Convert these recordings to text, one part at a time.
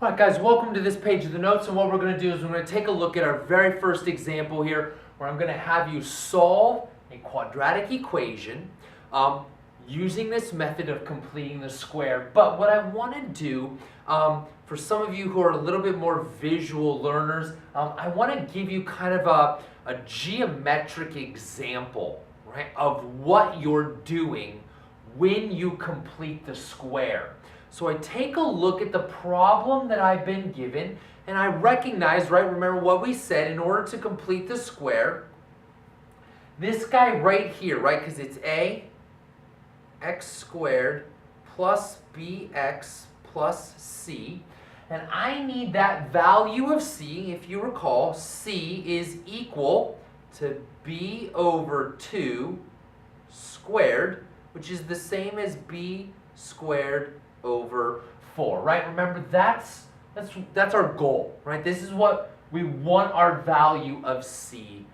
All right, guys, welcome to this page of the notes, and what we're going to do is we're going to take a look at our very first example here, where I'm going to have you solve a quadratic equation using this method of completing the square. But what I want to do, for some of you who are a little bit more visual learners, I want to give you kind of a geometric example, right, of what you're doing when you complete the square. So I take a look at the problem that I've been given, and I recognize, right, remember what we said, in order to complete the square, this guy right here, right, because it's ax squared plus bx plus c, and I need that value of c. If you recall, c is equal to b over 2 squared, which is the same as b squared over 4, right? Remember, that's our goal, right? This is what we want our value of c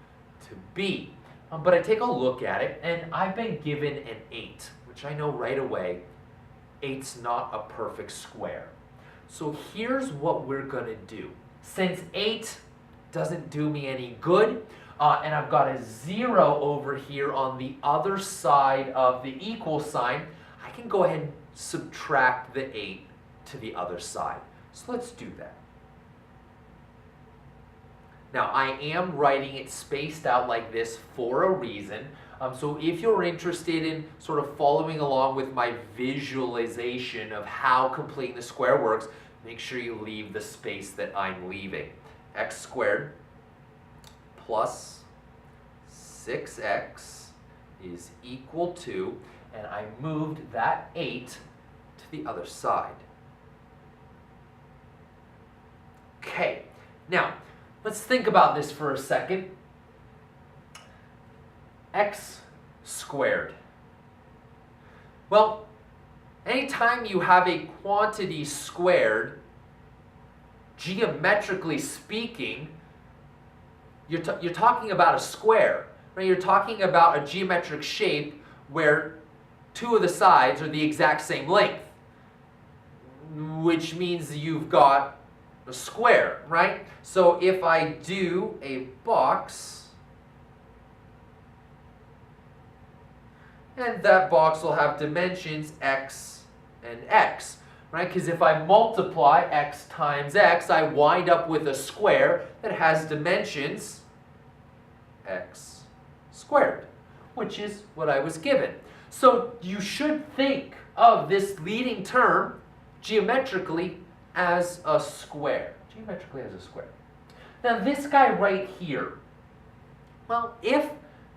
to be. But I take a look at it, and I've been given an 8, which I know right away, 8's not a perfect square. So here's what we're going to do. Since 8 doesn't do me any good, and I've got a 0 over here on the other side of the equal sign, I can go ahead and subtract the 8 to the other side. So let's do that. Now, I am writing it spaced out like this for a reason. So if you're interested in sort of following along with my visualization of how completing the square works, make sure you leave the space that I'm leaving. X squared plus 6x is equal to, and I moved that 8 to the other side. Okay, now let's think about this for a second. X squared. Well, anytime you have a quantity squared, geometrically speaking, you're talking about a square, right? You're talking about a geometric shape where two of the sides are the exact same length, which means you've got a square, right? So if I do a box, and that box will have dimensions x and x, right? Because if I multiply x times x, I wind up with a square that has dimensions x squared, which is what I was given. So you should think of this leading term geometrically as a square. Geometrically as a square. Now this guy right here, well, if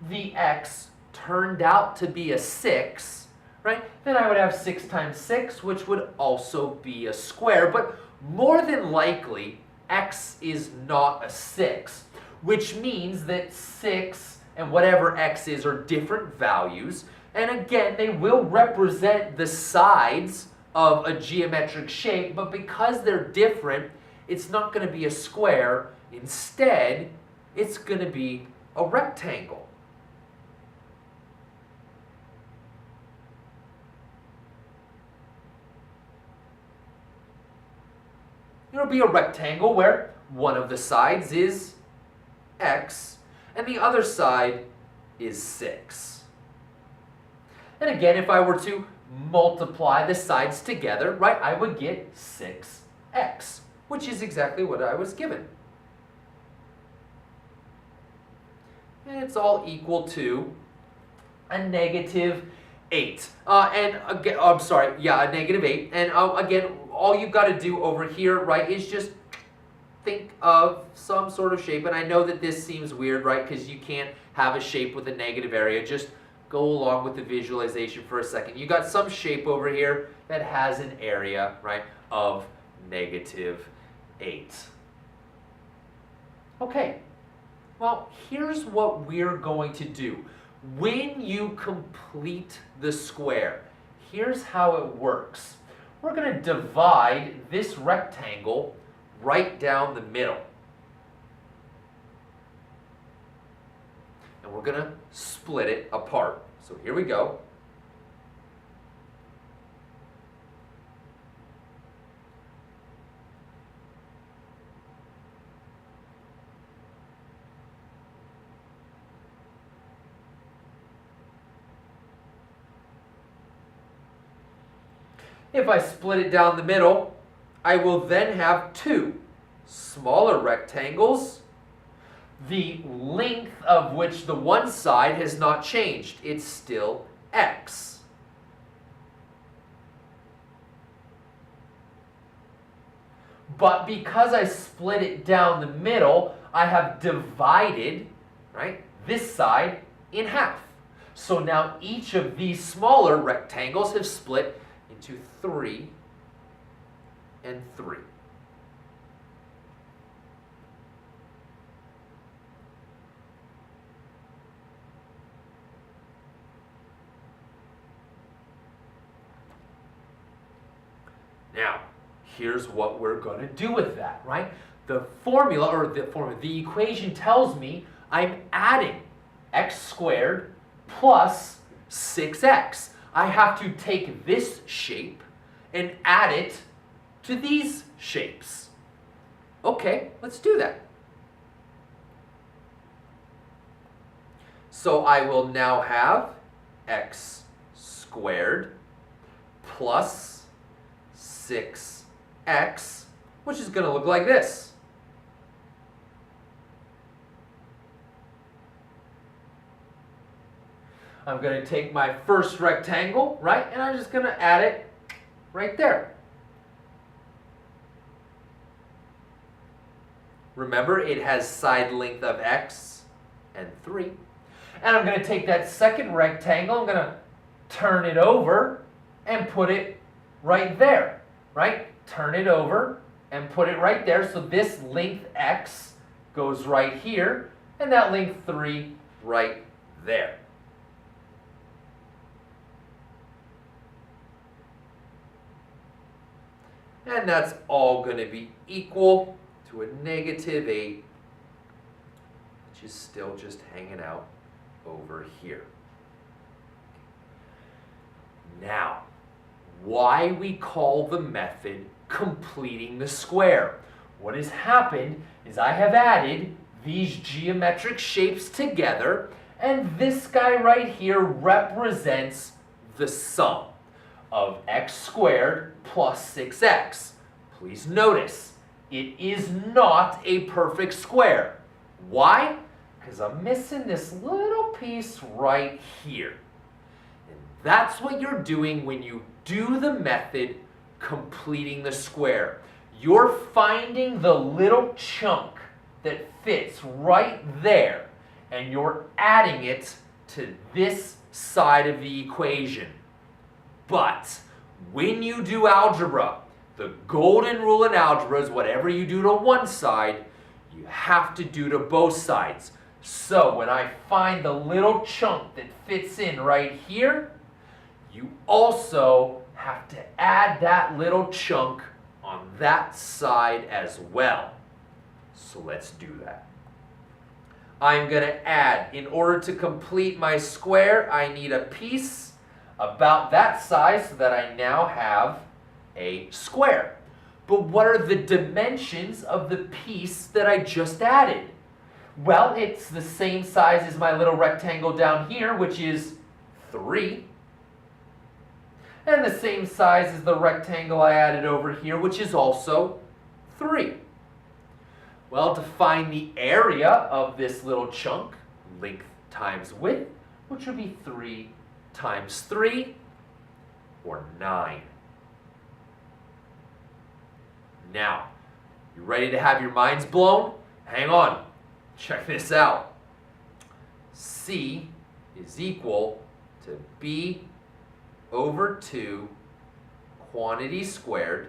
the x turned out to be a 6, right, then I would have 6 times 6, which would also be a square. But more than likely, x is not a 6, which means that 6 and whatever x is are different values. And again, they will represent the sides of a geometric shape, but because they're different, it's not going to be a square. Instead, it's going to be a rectangle. It'll be a rectangle where one of the sides is x and the other side is 6. And again, if I were to multiply the sides together, right, I would get 6x, which is exactly what I was given. And it's all equal to a negative 8. And again, I'm sorry, yeah, a negative 8. And again, all you've got to do over here, right, is just think of some sort of shape. And I know that this seems weird, right, because you can't have a shape with a negative area. Just go along with the visualization for a second. You got some shape over here that has an area, right, of negative 8. Okay, well, here's what we're going to do. When you complete the square, here's how it works. We're going to divide this rectangle right down the middle. And we're going to split it apart. So here we go. If I split it down the middle, I will then have two smaller rectangles, the length of which the one side has not changed. It's still x. But because I split it down the middle, I have divided, right, this side in half. So now each of these smaller rectangles have split into 3 and 3. Now, here's what we're going to do with that, right? The equation tells me I'm adding x squared plus 6x. I have to take this shape and add it to these shapes. Okay, let's do that. So I will now have x squared plus 6x, which is going to look like this. I'm going to take my first rectangle, right, and I'm just going to add it right there. Remember, it has side length of x and 3. And I'm going to take that second rectangle, I'm going to turn it over and put it right there, right? Turn it over and put it right there. So this length x goes right here, and that length 3 right there. And that's all going to be equal to a -8, which is still just hanging out over here. Now, why we call the method completing the square. What has happened is I have added these geometric shapes together, and this guy right here represents the sum of x squared plus 6x. Please notice, it is not a perfect square. Why? Because I'm missing this little piece right here. And that's what you're doing when you do the method completing the square. You're finding the little chunk that fits right there, and you're adding it to this side of the equation. But when you do algebra, the golden rule in algebra is whatever you do to one side, you have to do to both sides. So when I find the little chunk that fits in right here, you also have to add that little chunk on that side as well. So let's do that. I'm going to add, in order to complete my square, I need a piece about that size so that I now have a square. But what are the dimensions of the piece that I just added? Well, it's the same size as my little rectangle down here, which is 3. And the same size as the rectangle I added over here, which is also 3. Well, to find the area of this little chunk, length times width, which would be 3 times 3, or 9. Now, you ready to have your minds blown? Hang on. Check this out. C is equal to B over 2 quantity squared,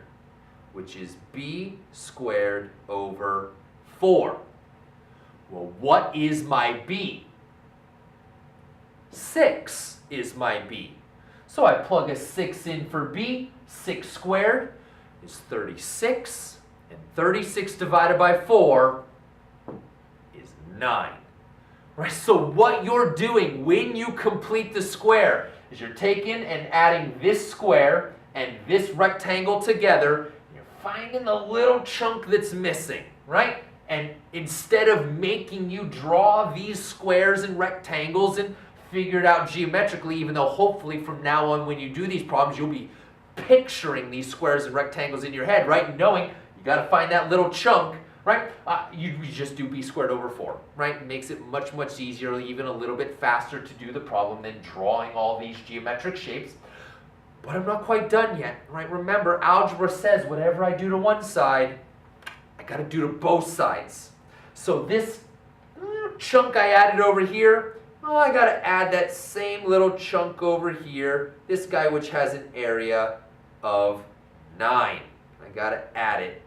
which is B squared over 4. Well, what is my B? 6 is my B. So I plug a 6 in for B. 6 squared is 36, and 36 divided by 4 is 9. Right? So what you're doing when you complete the square is you're taking and adding this square and this rectangle together, and you're finding the little chunk that's missing, right? And instead of making you draw these squares and rectangles and figure it out geometrically, even though hopefully from now on when you do these problems you'll be picturing these squares and rectangles in your head, right? Knowing you got to find that little chunk, right? You just do b squared over 4, right? It makes it much, much easier, even a little bit faster to do the problem than drawing all these geometric shapes. But I'm not quite done yet, right? Remember, algebra says whatever I do to one side, I got to do to both sides. So this chunk I added over here, oh, I got to add that same little chunk over here. This guy, which has an area of 9. I got to add it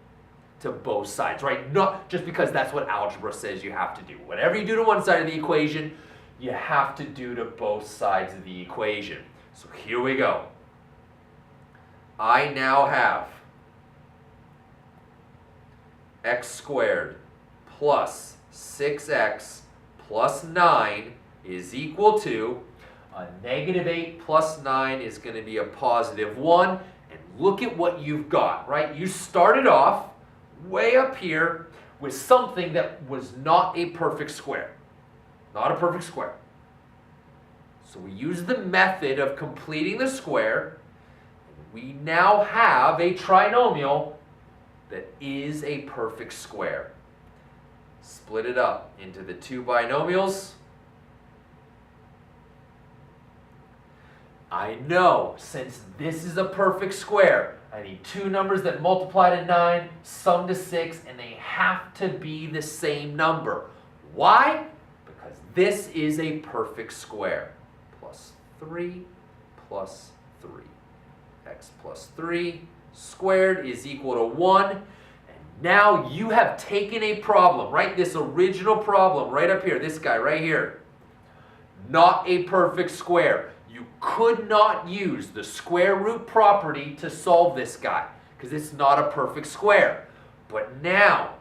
to both sides, right? Not just because that's what algebra says you have to do. Whatever you do to one side of the equation, you have to do to both sides of the equation. So here we go. I now have x squared plus 6x plus 9 is equal to a negative 8 plus 9 is going to be a positive 1. And look at what you've got, right? You started off way up here with something that was not a perfect square. Not a perfect square. So we use the method of completing the square. We now have a trinomial that is a perfect square. Split it up into the two binomials. I know, since this is a perfect square, I need two numbers that multiply to 9, sum to 6, and they have to be the same number. Why? Because this is a perfect square. Plus 3 plus 3. X plus 3 squared is equal to 1. And now you have taken a problem, right? This original problem right up here, this guy right here. Not a perfect square. You could not use the square root property to solve this guy because it's not a perfect square. But now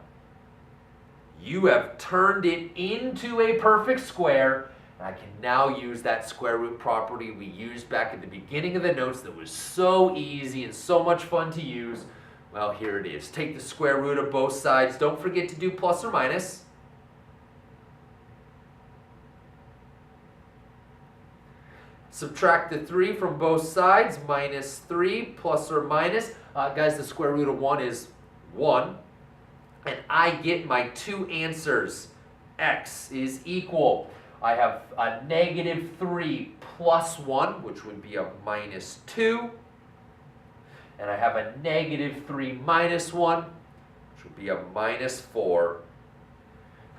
you have turned it into a perfect square. I can now use that square root property we used back at the beginning of the notes that was so easy and so much fun to use. Well, here it is. Take the square root of both sides. Don't forget to do plus or minus. Subtract the 3 from both sides. Minus 3 plus or minus. Guys, the square root of 1 is 1. And I get my two answers. X is equal. I have a negative 3 plus 1, which would be a minus 2. And I have a negative 3 minus 1, which would be a minus 4.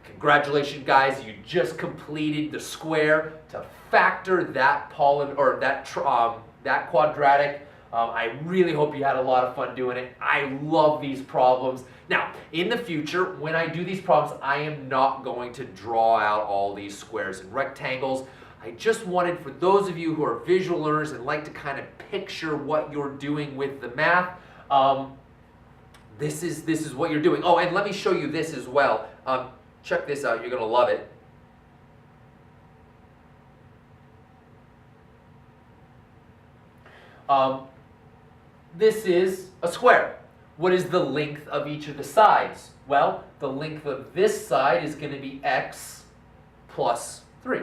Congratulations, guys. You just completed the square to factor that that quadratic. I really hope you had a lot of fun doing it. I love these problems. Now, in the future, when I do these problems, I am not going to draw out all these squares and rectangles. I just wanted, for those of you who are visual learners and like to kind of picture what you're doing with the math, this is what you're doing. Oh, and let me show you this as well. Check this out. You're going to love it. This is a square. What is the length of each of the sides? Well, the length of this side is going to be x plus 3.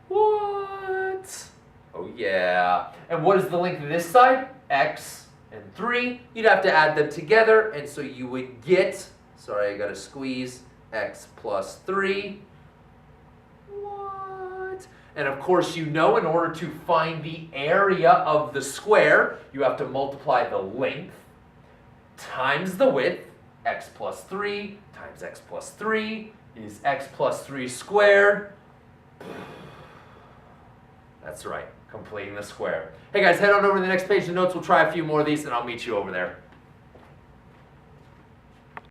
What? Oh yeah. And what is the length of this side? X and 3. You'd have to add them together, and so you would get, sorry, I got to squeeze, x plus 3. And of course, you know, in order to find the area of the square, you have to multiply the length times the width. X plus 3 times x plus 3 is x plus 3 squared. That's right, completing the square. Hey guys, head on over to the next page of notes. We'll try a few more of these, and I'll meet you over there.